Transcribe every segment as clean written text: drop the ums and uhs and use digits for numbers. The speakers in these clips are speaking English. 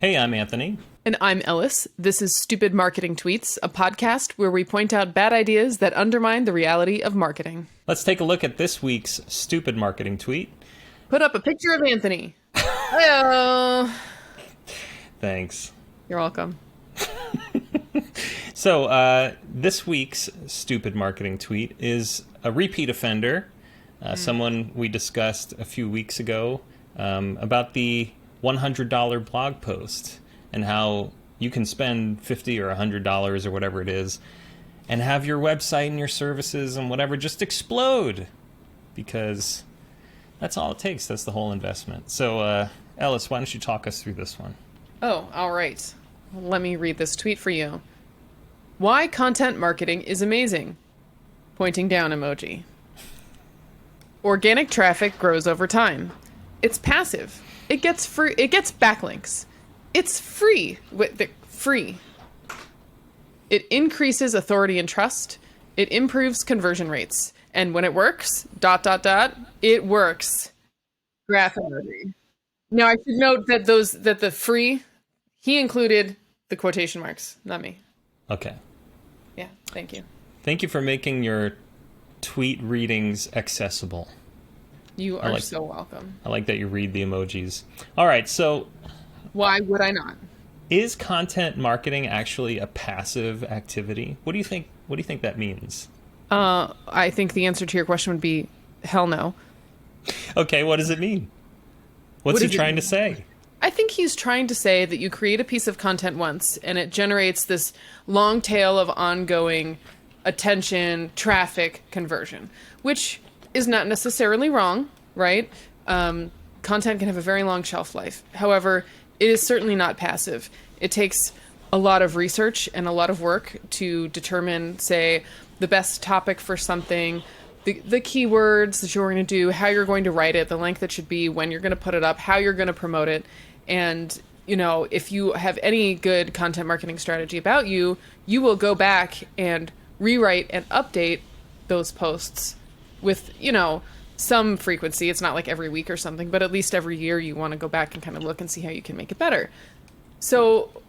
Hey, I'm Anthony. And I'm Ellis. This is Stupid Marketing Tweets, a podcast where we point out bad ideas that undermine the reality of marketing. Let's take a look at this week's stupid marketing tweet. Put up a picture of Anthony. Hello. Thanks. You're welcome. So, this week's stupid marketing tweet is a repeat offender, someone we discussed a few weeks ago about the $100 blog post and how you can spend $50 or $100 or whatever it is and have your website and your services and whatever just explode, because that's all it takes. That's the whole investment. So, Ellis, why don't you talk us through this one? Oh, all right. Let me read this tweet for you. Why content marketing is amazing. Pointing down emoji. Organic traffic grows over time. It's passive. It gets free. It gets backlinks. It's free. Free. It increases authority and trust. It improves conversion rates. And when it works, ... it works. Graph emoji. Now I should note that the free, he included the quotation marks, not me. Okay. Yeah, thank you. Thank you for making your tweet readings accessible. You are so welcome. I like that you read the emojis. All right, so why would I not? Is content marketing actually a passive activity? What do you think? What do you think that means? I think the answer to your question would be hell no. Okay, what does it mean? What's he trying to say? I think he's trying to say that you create a piece of content once and it generates this long tail of ongoing attention, traffic, conversion, which is not necessarily wrong, right? Content can have a very long shelf life. However, it is certainly not passive. It takes a lot of research and a lot of work to determine, say, the best topic for something, the keywords that you're going to do, how you're going to write it, the length it should be, when you're going to put it up, how you're going to promote it. And, you know, if you have any good content marketing strategy about you, you will go back and rewrite and update those posts with, you know, some frequency. It's not like every week or something, but at least every year you want to go back and kind of look and see how you can make it better. So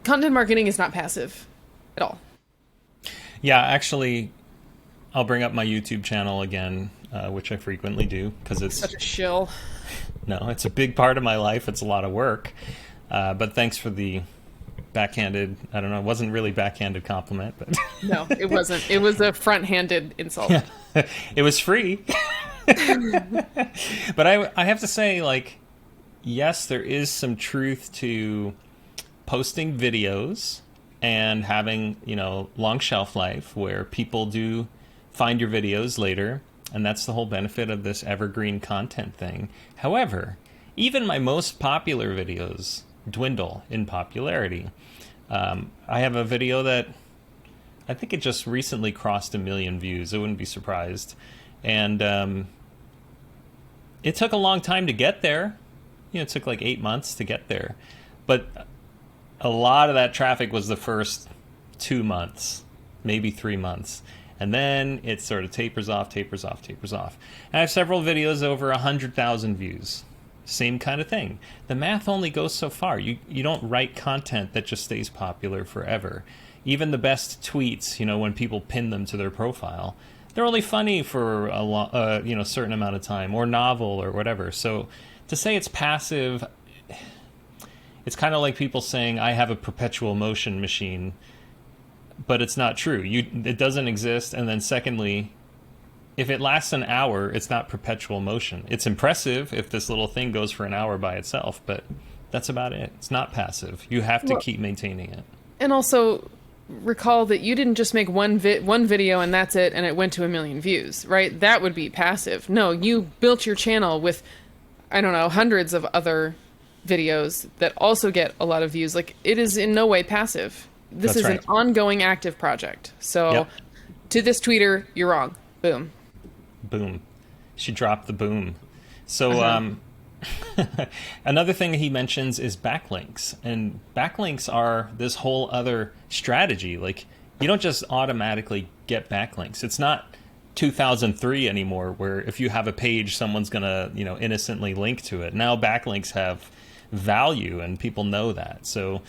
content marketing is not passive at all. Yeah, actually, I'll bring up my YouTube channel again, which I frequently do because it's such a shill. No, it's a big part of my life. It's a lot of work. But thanks for the backhanded, I don't know, it wasn't really backhanded compliment, but no, it wasn't. It was a front-handed insult. Yeah. It was free. But I have to say, like, yes, there is some truth to posting videos and having, you know, long shelf life where people do find your videos later, and that's the whole benefit of this evergreen content thing. However, even my most popular videos dwindle in popularity. I have a video that I think it just recently crossed 1 million views. I wouldn't be surprised. And it took a long time to get there. You know, it took like 8 months to get there. But a lot of that traffic was the first 2 months, maybe 3 months. And then it sort of tapers off. And I have several videos over 100,000 views. Same kind of thing. The math only goes so far. You don't write content that just stays popular forever. Even the best tweets, you know, when people pin them to their profile, they're only funny for a certain amount of time, or novel or whatever. So to say it's passive, it's kind of like people saying I have a perpetual motion machine, but it's not true. It doesn't exist. And then secondly, if it lasts an hour, it's not perpetual motion. It's impressive if this little thing goes for an hour by itself, but that's about it. It's not passive. You have to keep maintaining it. And also recall that you didn't just make one video and that's it, and it went to 1 million views, right? That would be passive. No, you built your channel with, I don't know, hundreds of other videos that also get a lot of views. Like, it is in no way passive. This is an ongoing active project. So to this tweeter, you're wrong. Boom. She dropped the boom. So another thing he mentions is backlinks. And backlinks are this whole other strategy. Like, you don't just automatically get backlinks. It's not 2003 anymore, where if you have a page, someone's going to, innocently link to it. Now backlinks have value, and people know that. So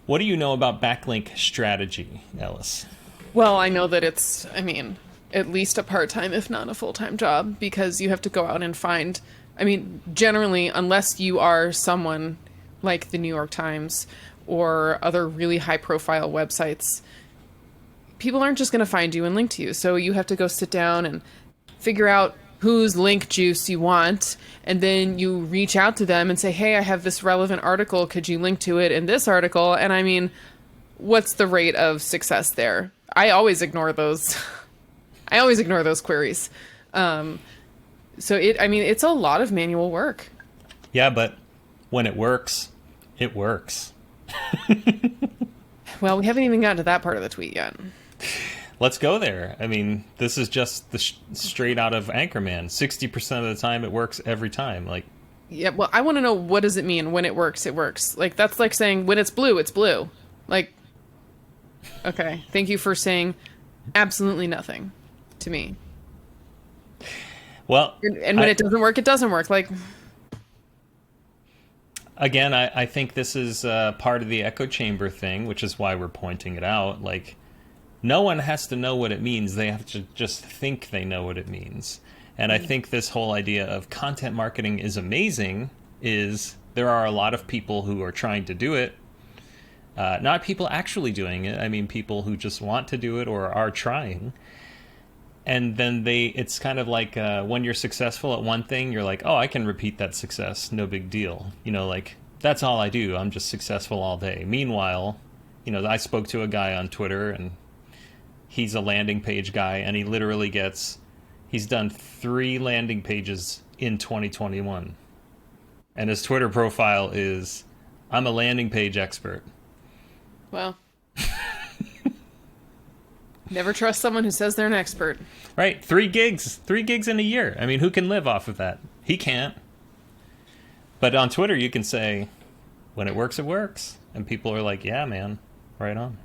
what do you know about backlink strategy, Ellis? Well, I know that it's, I mean, at least a part-time, if not a full-time job, because you have to go out and find, I mean, generally, unless you are someone like the New York Times or other really high-profile websites, people aren't just going to find you and link to you. So you have to go sit down and figure out whose link juice you want, and then you reach out to them and say, hey, I have this relevant article. Could you link to it in this article? And I mean, what's the rate of success there? I always ignore those. I always ignore those queries. So it's a lot of manual work. Yeah, but when it works, it works. Well, we haven't even gotten to that part of the tweet yet. Let's go there. I mean, this is just the straight out of Anchorman. 60% of the time, it works every time. Like, yeah, well, I want to know, what does it mean when it works? It works. Like, that's like saying when it's blue, it's blue. Like, okay, thank you for saying absolutely nothing to me. Well, and when it doesn't work, it doesn't work. Like, again, I think this is part of the echo chamber thing, which is why we're pointing it out. Like, no one has to know what it means. They have to just think they know what it means. And I think this whole idea of content marketing is amazing is there are a lot of people who are trying to do it. Not people actually doing it. I mean, people who just want to do it or are trying. And then it's kind of like when you're successful at one thing, you're like, oh, I can repeat that success. No big deal. You know, like, that's all I do. I'm just successful all day. Meanwhile, you know, I spoke to a guy on Twitter, and he's a landing page guy, and he literally he's done 3 landing pages in 2021. And his Twitter profile is, I'm a landing page expert. well, never trust someone who says they're an expert. Right. 3 gigs in a year. I mean, who can live off of that? He can't. But on Twitter, you can say, when it works, it works. And people are like, yeah, man, right on.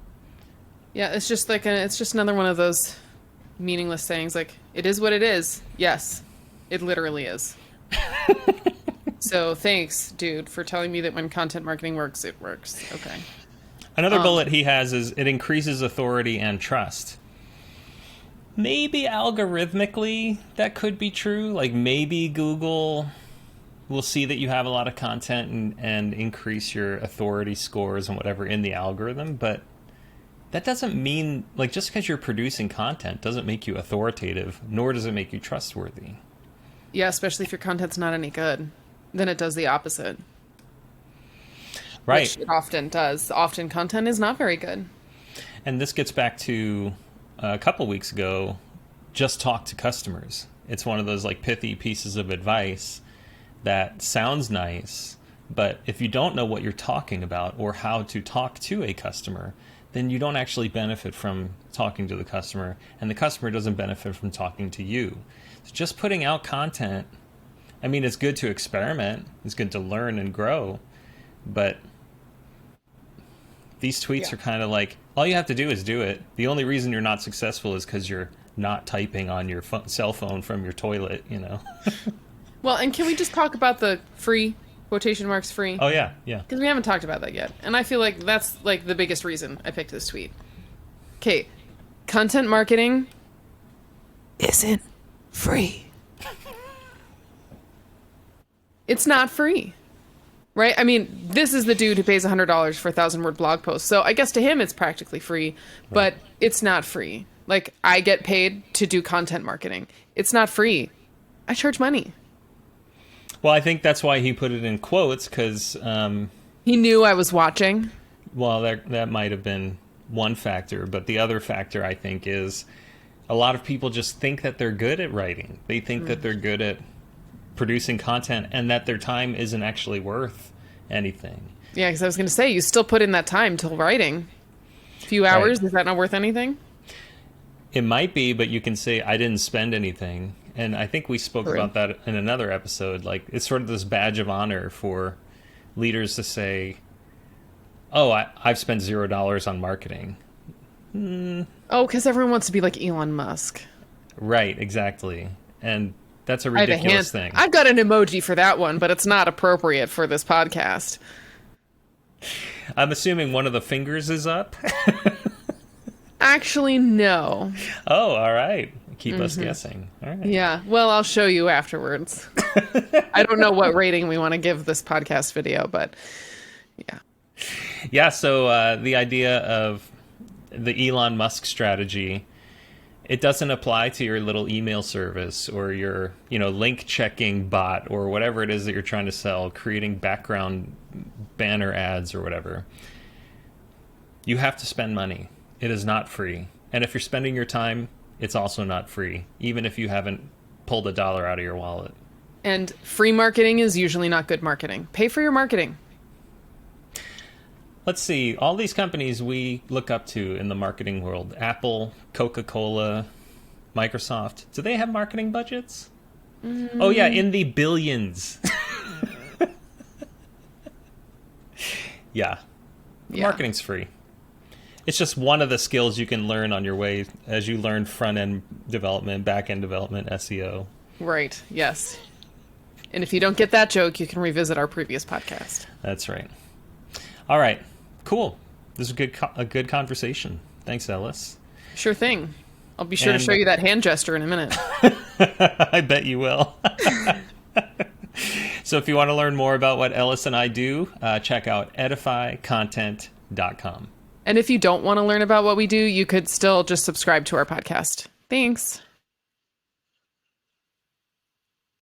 Yeah, it's just like it's just another one of those meaningless sayings. Like, it is what it is. Yes, it literally is. So thanks, dude, for telling me that when content marketing works, it works. Okay. Another bullet he has is it increases authority and trust. Maybe algorithmically that could be true. Like, maybe Google will see that you have a lot of content and increase your authority scores and whatever in the algorithm, but that doesn't mean, like, just because you're producing content doesn't make you authoritative, nor does it make you trustworthy. Yeah, especially if your content's not any good. Then it does the opposite. Right. Which it often does. Often content is not very good. And this gets back to a couple weeks ago, just talk to customers. It's one of those, like, pithy pieces of advice that sounds nice, but if you don't know what you're talking about or how to talk to a customer, then you don't actually benefit from talking to the customer, and the customer doesn't benefit from talking to you. So just putting out content, I mean, it's good to experiment, it's good to learn and grow, but these tweets are kind of like, all you have to do is do it. The only reason you're not successful is because you're not typing on your cell phone from your toilet, you know? Well, and can we just talk about the free, quotation marks free? Oh, yeah. Because we haven't talked about that yet. And I feel like that's, like, the biggest reason I picked this tweet. Okay, content marketing isn't free. It's not free. Right? I mean, this is the dude who pays $100 for a 1,000-word blog post. So I guess to him it's practically free, but it's not free. Like, I get paid to do content marketing. It's not free. I charge money. Well, I think that's why he put it in quotes, because he knew I was watching. Well, that might have been one factor, but the other factor, I think, is a lot of people just think that they're good at writing. They think that they're good at producing content and that their time isn't actually worth anything. Yeah, because I was going to say, you still put in that time till writing. A few hours, is that not worth anything? It might be, but you can say, I didn't spend anything. And I think we spoke about that in another episode. Like, it's sort of this badge of honor for leaders to say, oh, I've spent $0 on marketing. Oh, because everyone wants to be like Elon Musk. Right, exactly. And That's a I have a ridiculous hand. thing. I've got an emoji for that one, but it's not appropriate for this podcast. I'm assuming one of the fingers is up. Actually, no. Oh, all right. Keep us guessing. All right. Yeah. Well, I'll show you afterwards. I don't know what rating we want to give this podcast video, but yeah. Yeah. So the idea of the Elon Musk strategy, it doesn't apply to your little email service or your, link checking bot or whatever it is that you're trying to sell, creating background banner ads or whatever. You have to spend money. It is not free. And if you're spending your time, it's also not free, even if you haven't pulled $1 out of your wallet. And free marketing is usually not good marketing. Pay for your marketing. Let's see. All these companies we look up to in the marketing world, Apple, Coca-Cola, Microsoft, do they have marketing budgets? Oh, yeah, in the billions. Yeah. Marketing's free. It's just one of the skills you can learn on your way as you learn front-end development, back-end development, SEO. Right. Yes. And if you don't get that joke, you can revisit our previous podcast. That's right. All right. Cool. This is a good conversation. Thanks, Ellis. Sure thing. I'll be sure to show you that hand gesture in a minute. I bet you will. So if you want to learn more about what Ellis and I do, check out edifycontent.com. And if you don't want to learn about what we do, you could still just subscribe to our podcast. Thanks.